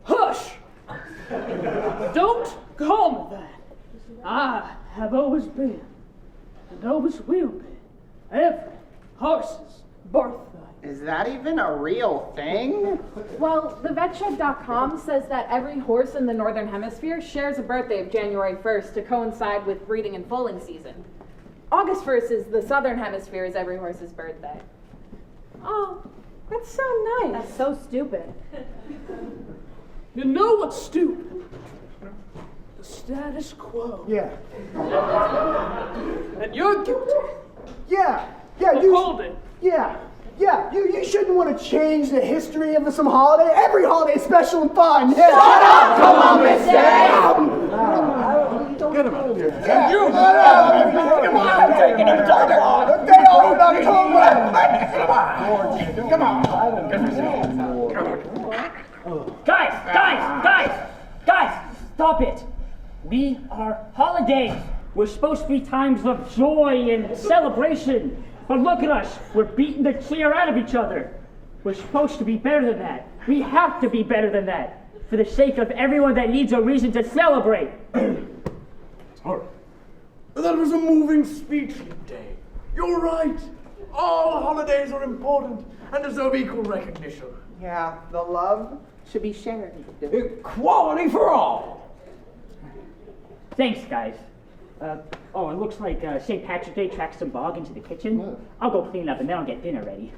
[SPEAKER 25] Hush! Don't call me that. I have always been, and always will be, every horse's birthday.
[SPEAKER 2] Is that even a real thing?
[SPEAKER 25] Well, the vetshed.com says that every horse in the Northern Hemisphere shares a birthday of January 1st to coincide with breeding and foaling season. August 1st is the Southern Hemisphere's every horse's birthday. Oh, that's so nice. That's so stupid.
[SPEAKER 1] You know what's stupid? The status quo.
[SPEAKER 12] Yeah.
[SPEAKER 1] And you're guilty.
[SPEAKER 12] Yeah,
[SPEAKER 1] Hold it.
[SPEAKER 12] Yeah, you shouldn't want to change the history of some holiday. Every holiday is special and fun. Yeah.
[SPEAKER 1] Shut up, Columbus Day!
[SPEAKER 12] Get him out of here.
[SPEAKER 1] Yeah. You.
[SPEAKER 12] Come on, I'm taking a dog. The day old October. Come on.
[SPEAKER 9] Guys, stop it. We are holidays. We're supposed to be times of joy and celebration. But look at us. We're beating the clear out of each other. We're supposed to be better than that. We have to be better than that. For the sake of everyone that needs a reason to celebrate.
[SPEAKER 12] Sorry. That was a moving speech, Day. You're right. All holidays are important and deserve equal recognition.
[SPEAKER 2] Yeah, the love should be shared.
[SPEAKER 12] Equality for all.
[SPEAKER 9] Thanks, guys. It looks like St. Patrick's Day tracks some bog into the kitchen. I'll go clean up and then I'll get dinner ready.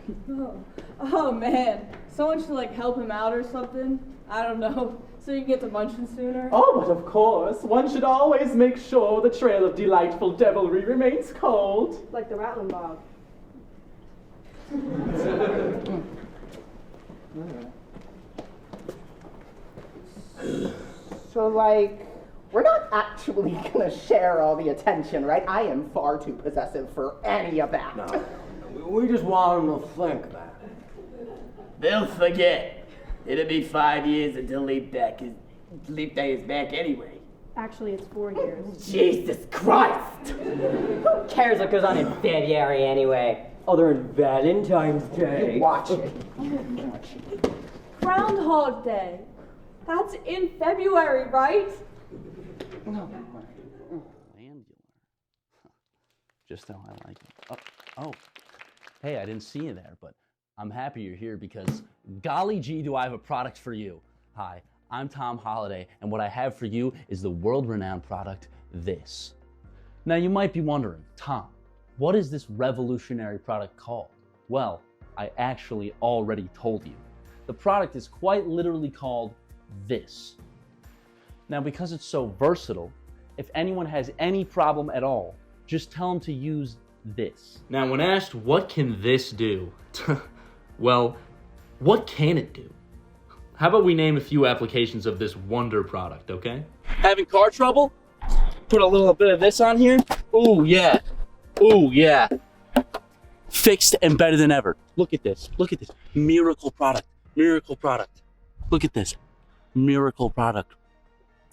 [SPEAKER 25] Oh man, someone should help him out or something. I don't know, so you can get to munching sooner.
[SPEAKER 7] Oh, but of course, one should always make sure the trail of delightful devilry remains cold.
[SPEAKER 25] Like the rattling bog.
[SPEAKER 2] So, we're not actually gonna share all the attention, right? I am far too possessive for any of that.
[SPEAKER 12] No, we just want them to think that.
[SPEAKER 24] They'll forget. It'll be 5 years until Leap Day is back anyway.
[SPEAKER 25] Actually, it's 4 years.
[SPEAKER 24] Jesus Christ!
[SPEAKER 3] Who cares what goes on in February anyway? Other than Valentine's Day.
[SPEAKER 2] Watch it.
[SPEAKER 25] Groundhog Day. That's in February, right?
[SPEAKER 2] No.
[SPEAKER 6] Just how I like it. Oh, hey, I didn't see you there, but I'm happy you're here because golly gee do I have a product for you. Hi, I'm Tom Holliday, and what I have for you is the world-renowned product, this. Now you might be wondering, Tom, what is this revolutionary product called? Well, I actually already told you. The product is quite literally called this. Now, because it's so versatile, if anyone has any problem at all, just tell them to use this. Now, when asked, what can this do? Well, what can it do? How about we name a few applications of this wonder product, okay? Having car trouble? Put a little bit of this on here. Ooh, yeah. Ooh, yeah. Fixed and better than ever. Look at this. Look at this. Miracle product. Miracle product. Look at this. Miracle product.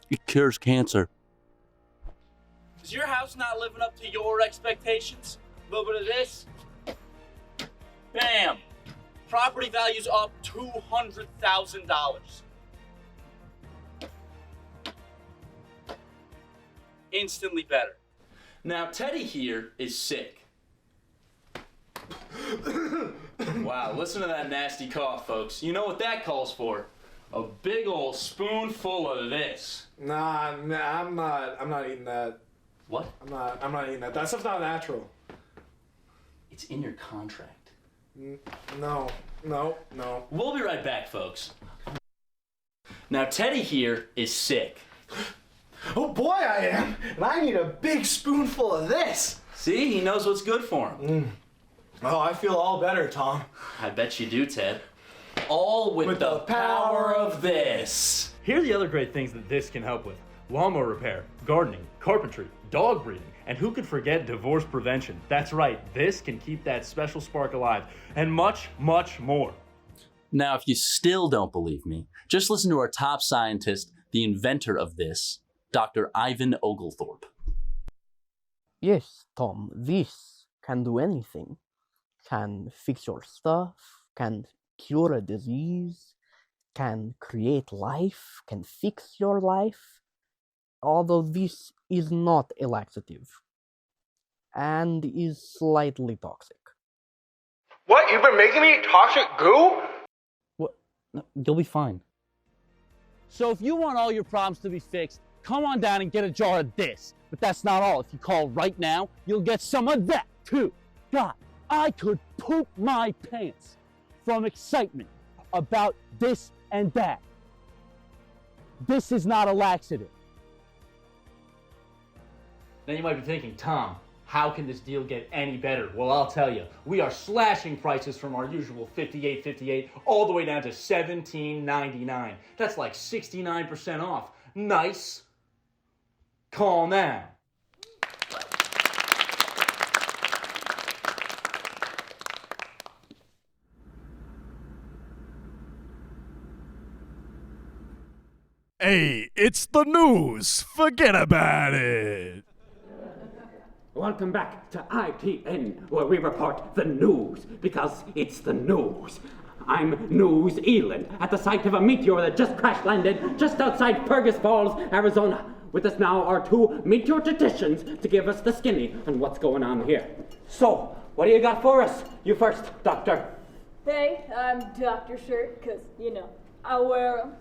[SPEAKER 6] It cures cancer. Is your house not living up to your expectations? A little bit of this. Bam! Property value's up $200,000. Instantly better. Now, Teddy here is sick. Wow, listen to that nasty cough, folks. You know what that calls for? A big old spoonful of this.
[SPEAKER 12] Nah, I'm not eating that.
[SPEAKER 6] What?
[SPEAKER 12] I'm not eating that. That stuff's not natural.
[SPEAKER 6] It's in your contract.
[SPEAKER 12] No.
[SPEAKER 6] We'll be right back, folks. Now, Teddy here is sick.
[SPEAKER 12] Oh boy, I am. And I need a big spoonful of this.
[SPEAKER 6] See, he knows what's good for him.
[SPEAKER 12] Oh, I feel all better, Tom.
[SPEAKER 6] I bet you do, Ted. All with the power of this.
[SPEAKER 13] Here are the other great things that this can help with. Lawnmower repair, gardening, carpentry, dog breeding, and who could forget divorce prevention? That's right, this can keep that special spark alive, and much, much more.
[SPEAKER 6] Now, if you still don't believe me, just listen to our top scientist, the inventor of this, Dr. Ivan Oglethorpe.
[SPEAKER 14] Yes, Tom, this can do anything. Can fix your stuff, can cure a disease, can create life, can fix your life. Although this is not a laxative and is slightly toxic.
[SPEAKER 12] What? You've been making me eat toxic goo?
[SPEAKER 6] What? No, you'll be fine. So if you want all your problems to be fixed, come on down and get a jar of this. But that's not all. If you call right now, you'll get some of that too. God, I could poop my pants from excitement about this and that. This is not a laxative.
[SPEAKER 13] Now you might be thinking, Tom, how can this deal get any better? Well, I'll tell you. We are slashing prices from our usual $58.58 all the way down to $17.99. That's like 69% off. Nice. Call now.
[SPEAKER 11] Hey, it's the news. Forget about it.
[SPEAKER 9] Welcome back to ITN, where we report the news, because it's the news. I'm News Elon, at the site of a meteor that just crash-landed just outside Fergus Falls, Arizona. With us now are two meteorologicians to give us the skinny on what's going on here. So, what do you got for us? You first, Doctor.
[SPEAKER 25] Hey, I'm Dr. Shirt, because, I wear them.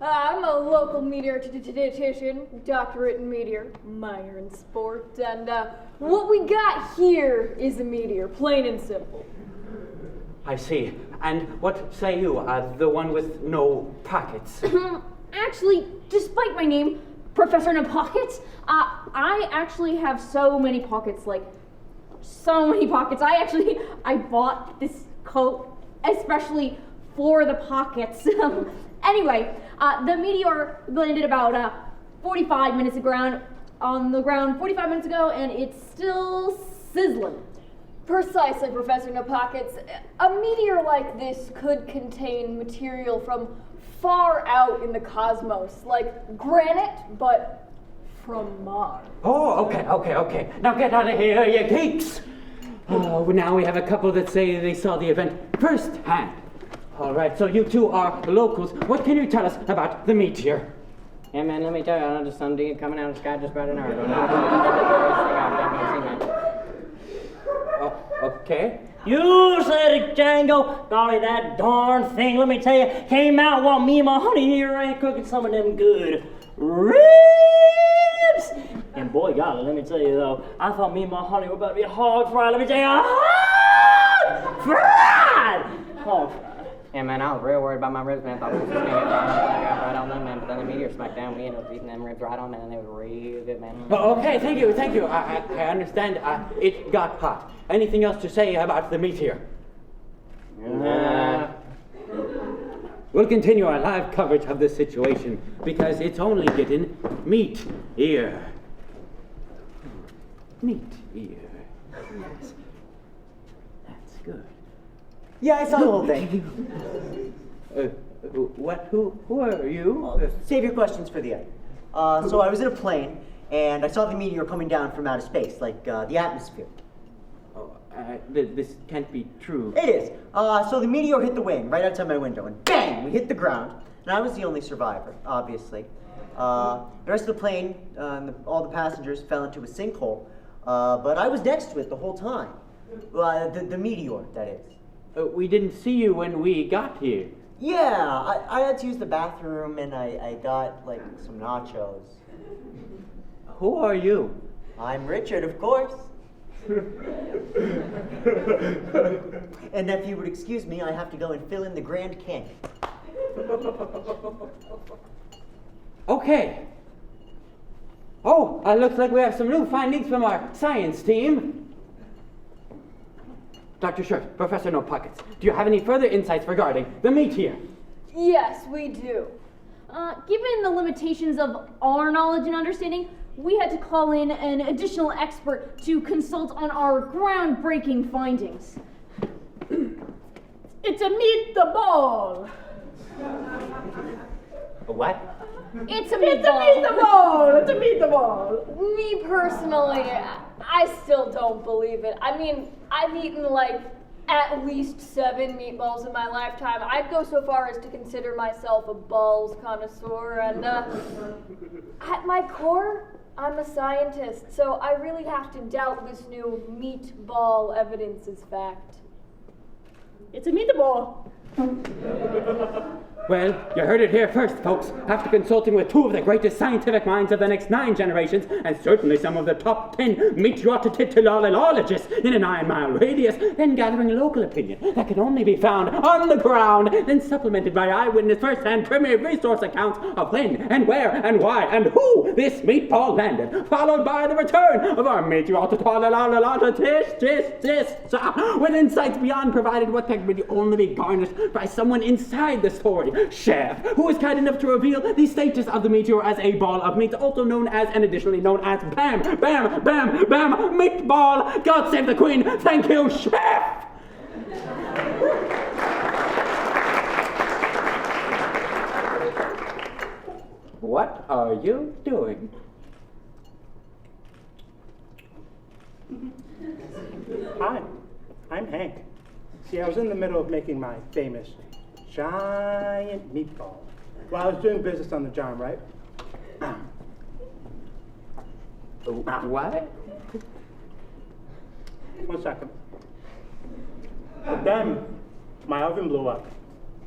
[SPEAKER 25] I'm a local meteorologician, doctorate in meteor, minor in sport, and what we got here is a meteor, plain and simple.
[SPEAKER 9] I see. And what say you, the one with no pockets?
[SPEAKER 8] Actually, despite my name, Professor No Pockets, I actually have so many pockets, like, so many pockets. I bought this coat especially for the pockets. Anyway, the meteor landed about 45 minutes on the ground 45 minutes ago, and it's still sizzling.
[SPEAKER 25] Precisely, Professor No Pockets. A meteor like this could contain material from far out in the cosmos, like granite, but from Mars.
[SPEAKER 9] Oh, okay. Now get out of here, you geeks! Oh, now we have a couple that say they saw the event firsthand. All right, so you two are locals. What can you tell us about the meteor?
[SPEAKER 3] Yeah, man, let me tell you, I know there's some dude coming out of the sky just about an hour ago.
[SPEAKER 9] Okay. You said it, Django. Golly, that darn thing, let me tell you, came out while me and my honey here ain't cooking some of them good ribs. And boy, golly, let me tell you though, I thought me and my honey were about to be hog fried. Let me tell you, hog fried! Hog fried.
[SPEAKER 3] Yeah, man, I was real worried about my ribs, man. I thought we were just gonna get right on them, man. But then the meteor smacked down. We ended up eating them ribs right on, man, and they were real good, man.
[SPEAKER 9] Okay, thank you. I understand. It got hot. Anything else to say about the meteor? We'll continue our live coverage of this situation because it's only getting meat-ear. Meat-ear. Yes. That's good.
[SPEAKER 15] Yeah, I saw the whole thing.
[SPEAKER 9] What? Who are you?
[SPEAKER 15] Save your questions for the end. So I was in a plane, and I saw the meteor coming down from outer space, like the atmosphere.
[SPEAKER 9] This can't be true.
[SPEAKER 15] It is. So the meteor hit the wing right outside my window, and bang, we hit the ground. And I was the only survivor, obviously. The rest of the plane, all the passengers fell into a sinkhole, but I was next to it the whole time. The meteor, that is.
[SPEAKER 9] We didn't see you when we got here.
[SPEAKER 15] Yeah, I had to use the bathroom, and I got, like, some nachos.
[SPEAKER 9] Who are you?
[SPEAKER 15] I'm Richard, of course. And if you would excuse me, I have to go and fill in the Grand Canyon.
[SPEAKER 9] Okay. Oh, looks like we have some new findings from our science team. Dr. Shirt, Professor No Pockets, do you have any further insights regarding the meteor?
[SPEAKER 25] Yes, we do.
[SPEAKER 8] Given the limitations of our knowledge and understanding, we had to call in an additional expert to consult on our groundbreaking findings.
[SPEAKER 25] It's a meatball.
[SPEAKER 9] What?
[SPEAKER 25] It's a meatball. It's a meatball. Me personally, I still don't believe it. I mean, I've eaten like at least 7 meatballs in my lifetime. I'd go so far as to consider myself a balls connoisseur, and at my core, I'm a scientist, so I really have to doubt this new meatball evidence as fact. It's a meatball.
[SPEAKER 16] Well, you heard it here first, folks. After consulting with 2 of the greatest scientific minds of the next 9 generations, and certainly some of the top 10 meteorologists in a 9-mile radius, then gathering a local opinion that can only be found on the ground, then supplemented by eyewitness first-hand premier resource accounts of when and where and why and who this meatball landed, followed by the return of our meteorologist with insights beyond provided what can really only be garnished by someone inside the story. Chef, who is kind enough to reveal the status of the meteor as a ball of meat, also known as and additionally known as Bam, Bam, Bam, Bam, Meatball. God save the Queen. Thank you, Chef. What are you doing?
[SPEAKER 17] Hi, I'm Hank. See, I was in the middle of making my famous giant meatball. Well, I was doing business on the John, right?
[SPEAKER 16] What?
[SPEAKER 17] 1 second. But then, my oven blew up.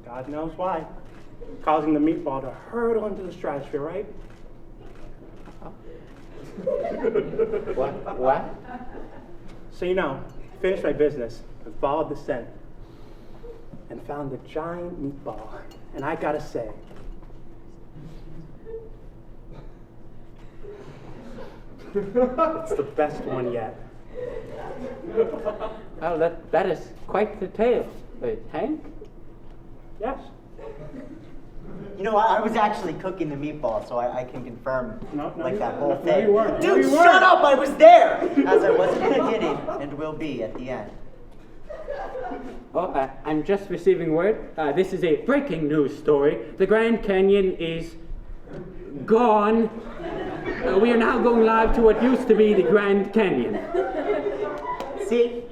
[SPEAKER 17] God knows why. Causing the meatball to hurtle into the stratosphere, right?
[SPEAKER 16] What?
[SPEAKER 17] So, you know, finished my business and followed the scent and found the giant meatball. And I gotta say, it's the best one yet.
[SPEAKER 16] Oh, that is quite the tale. Hank?
[SPEAKER 17] Yes.
[SPEAKER 15] You know, I was actually cooking the meatball, so I can confirm that whole
[SPEAKER 17] No,
[SPEAKER 15] thing.
[SPEAKER 17] you weren't.
[SPEAKER 15] Dude,
[SPEAKER 17] No, you weren't.
[SPEAKER 15] shut up! I was there, as I was in the beginning and will be at the end.
[SPEAKER 16] Oh, I'm just receiving word. This is a breaking news story. The Grand Canyon is gone. We are now going live to what used to be the Grand Canyon.
[SPEAKER 15] See?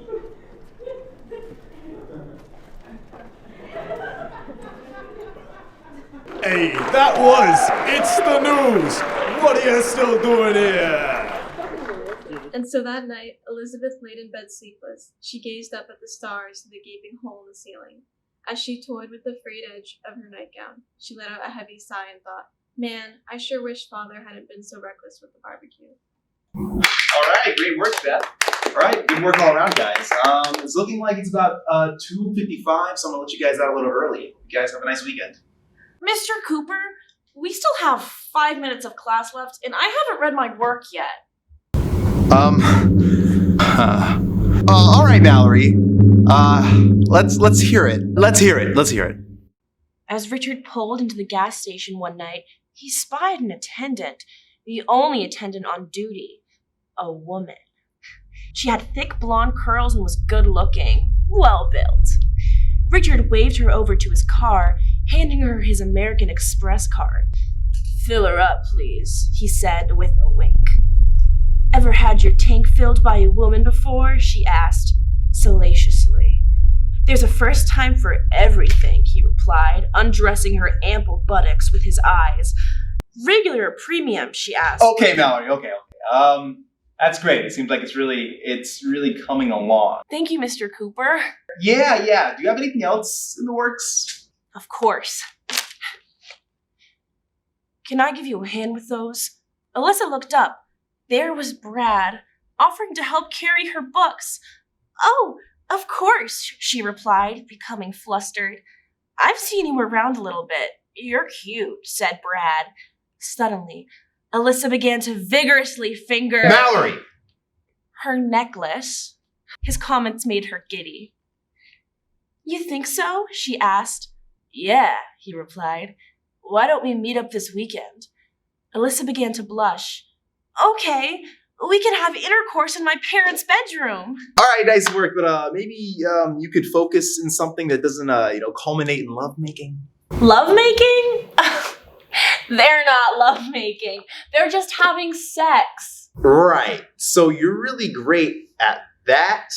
[SPEAKER 11] Hey, that was It's the News. What are you still doing here?
[SPEAKER 18] And so that night, Elizabeth laid in bed sleepless. She gazed up at the stars through the gaping hole in the ceiling. As she toyed with the frayed edge of her nightgown, she let out a heavy sigh and thought, man, I sure wish Father hadn't been so reckless with the barbecue.
[SPEAKER 19] All right, great work, Beth. All right, good work all around, guys. It's looking like it's about 2:55, so I'm going to let you guys out a little early. You guys have a nice weekend.
[SPEAKER 5] Mr. Cooper, we still have 5 minutes of class left, and I haven't read my work yet.
[SPEAKER 19] All right, Mallory. Let's hear it. Let's hear it.
[SPEAKER 5] As Richard pulled into the gas station one night, he spied an attendant, the only attendant on duty, a woman. She had thick blonde curls and was good looking, well built. Richard waved her over to his car, handing her his American Express card. Fill her up, please, he said with a wink. Ever had your tank filled by a woman before? She asked, salaciously. There's a first time for everything, he replied, undressing her ample buttocks with his eyes. Regular or premium, she asked.
[SPEAKER 19] Okay, Mallory. Okay. That's great. It seems like it's really coming along.
[SPEAKER 5] Thank you, Mr. Cooper.
[SPEAKER 19] Yeah. Do you have anything else in the works?
[SPEAKER 5] Of course. Can I give you a hand with those? Alyssa looked up. There was Brad, offering to help carry her books. Oh, of course, she replied, becoming flustered. I've seen you around a little bit. You're cute, said Brad. Suddenly, Alyssa began to vigorously finger
[SPEAKER 19] Mallory!
[SPEAKER 5] Her necklace. His comments made her giddy. You think so? She asked. Yeah, he replied. Why don't we meet up this weekend? Alyssa began to blush. Okay, we can have intercourse in my parents' bedroom.
[SPEAKER 19] All right, nice work, but maybe you could focus in something that doesn't culminate in lovemaking.
[SPEAKER 5] Lovemaking? They're not lovemaking. They're just having sex.
[SPEAKER 19] Right. So you're really great at that.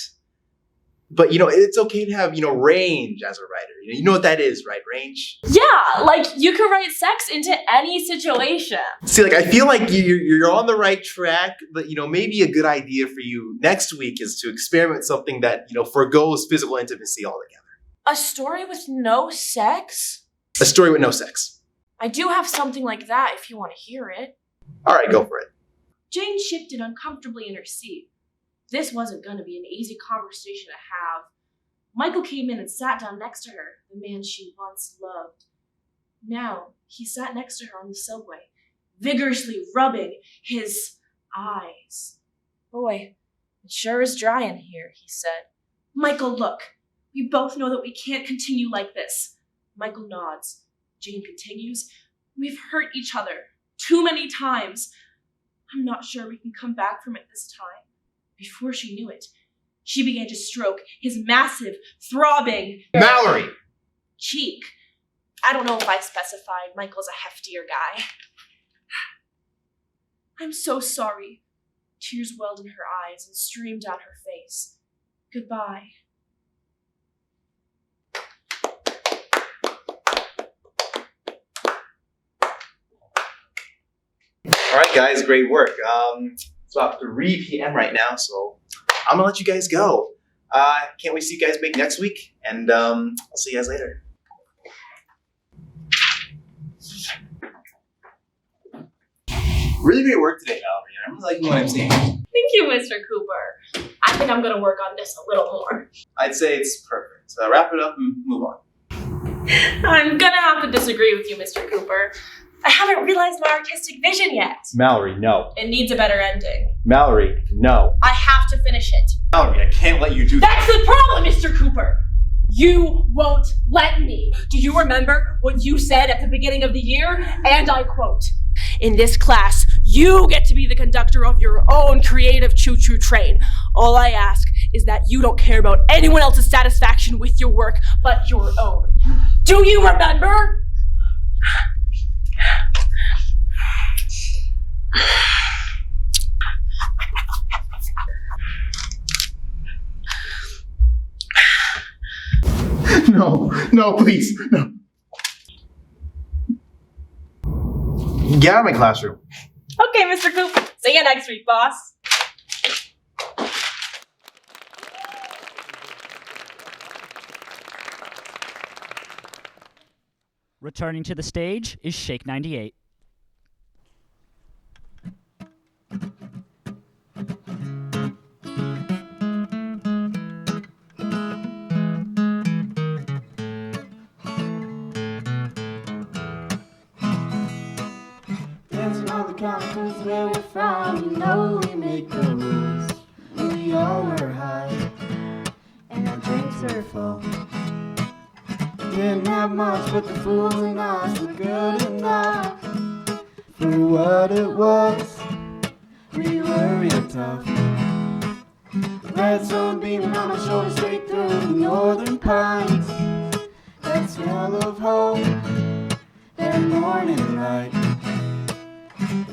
[SPEAKER 19] But, it's okay to have, range as a writer. You know what that is, right? Range?
[SPEAKER 5] Yeah, like you can write sex into any situation.
[SPEAKER 19] See, I feel like you're on the right track, but, maybe a good idea for you next week is to experiment something that, forgoes physical intimacy altogether.
[SPEAKER 5] A story with no sex?
[SPEAKER 19] A story with no sex.
[SPEAKER 5] I do have something like that if you want to hear it.
[SPEAKER 19] All right, go for it.
[SPEAKER 5] Jane shifted uncomfortably in her seat. This wasn't going to be an easy conversation to have. Michael came in and sat down next to her, the man she once loved. Now, he sat next to her on the subway, vigorously rubbing his eyes. Boy, it sure is dry in here, he said. Michael, look. We both know that we can't continue like this. Michael nods. Jane continues. We've hurt each other too many times. I'm not sure we can come back from it this time. Before she knew it, she began to stroke his massive, throbbing
[SPEAKER 19] Mallory!
[SPEAKER 5] cheek. I don't know if I specified. Michael's a heftier guy. I'm so sorry. Tears welled in her eyes and streamed down her face. Goodbye.
[SPEAKER 19] All right, guys, great work. It's about 3 p.m. right now, so I'm gonna let you guys go. Can't wait to see you guys big next week, and I'll see you guys later. Really great work today, Mallory. I'm really liking what I'm seeing.
[SPEAKER 5] Thank you, Mr. Cooper. I think I'm going to work on this a little more.
[SPEAKER 19] I'd say it's perfect. So wrap it up and move on.
[SPEAKER 5] I'm going to have to disagree with you, Mr. Cooper. I haven't realized my artistic vision yet.
[SPEAKER 19] Mallory, no.
[SPEAKER 5] It needs a better ending.
[SPEAKER 19] Mallory, no.
[SPEAKER 5] I have to finish it.
[SPEAKER 19] Mallory, I can't let you do
[SPEAKER 5] That's the problem, Mr. Cooper! You won't let me. Do you remember what you said at the beginning of the year? And I quote, "In this class, you get to be the conductor of your own creative choo-choo train. All I ask is that you don't care about anyone else's satisfaction with your work but your own. Do you remember?"
[SPEAKER 19] No, please, no. Get out of my classroom.
[SPEAKER 5] Okay, Mr. Cooper. See you next week, boss.
[SPEAKER 4] Returning to the stage is Shake 98.
[SPEAKER 20] Dancing on the concourse where we're from, you know we make the rules. We all were high, and our drinks are full. Didn't have much, but the fools and us were good enough. For what it was, we were real tough. Red sun beaming on my shoulder straight through the northern pines. That smell of home, that morning light.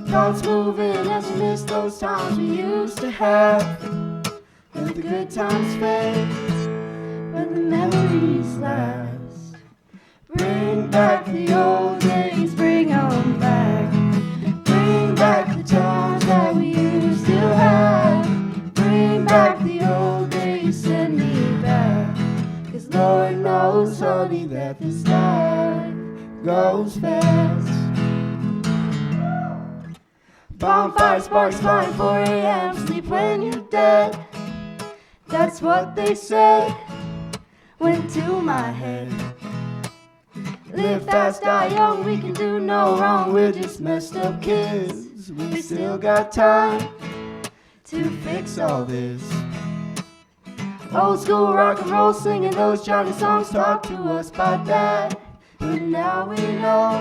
[SPEAKER 20] Thoughts moving as we miss those times we used to have. Let the good times fade, but the memories last. Bring back the old days, bring them back. Bring back the times that we used to have. Bring back the old days, send me back. 'Cause Lord knows, honey, that this life goes fast. Bonfire sparks flying 4 a.m. Sleep when you're dead. That's what they said. Went to my head. Live fast, die young, we can do no wrong. We're just messed up kids. We still got time to fix all this. Old school rock and roll, singing those Johnny songs taught to us by Dad. But now we know,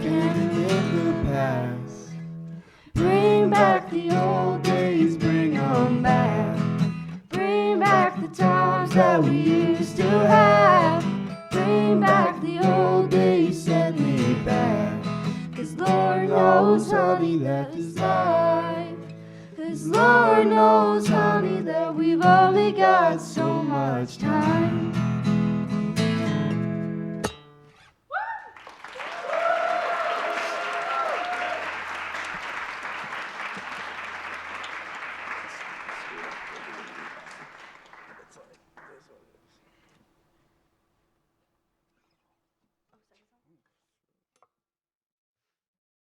[SPEAKER 20] can't live the past. Bring back the old days, bring them back. Bring back the times that we used to have. Bring back the old days, send me back. 'Cause Lord knows, honey, that is life. 'Cause Lord knows, honey, that we've only got so much time.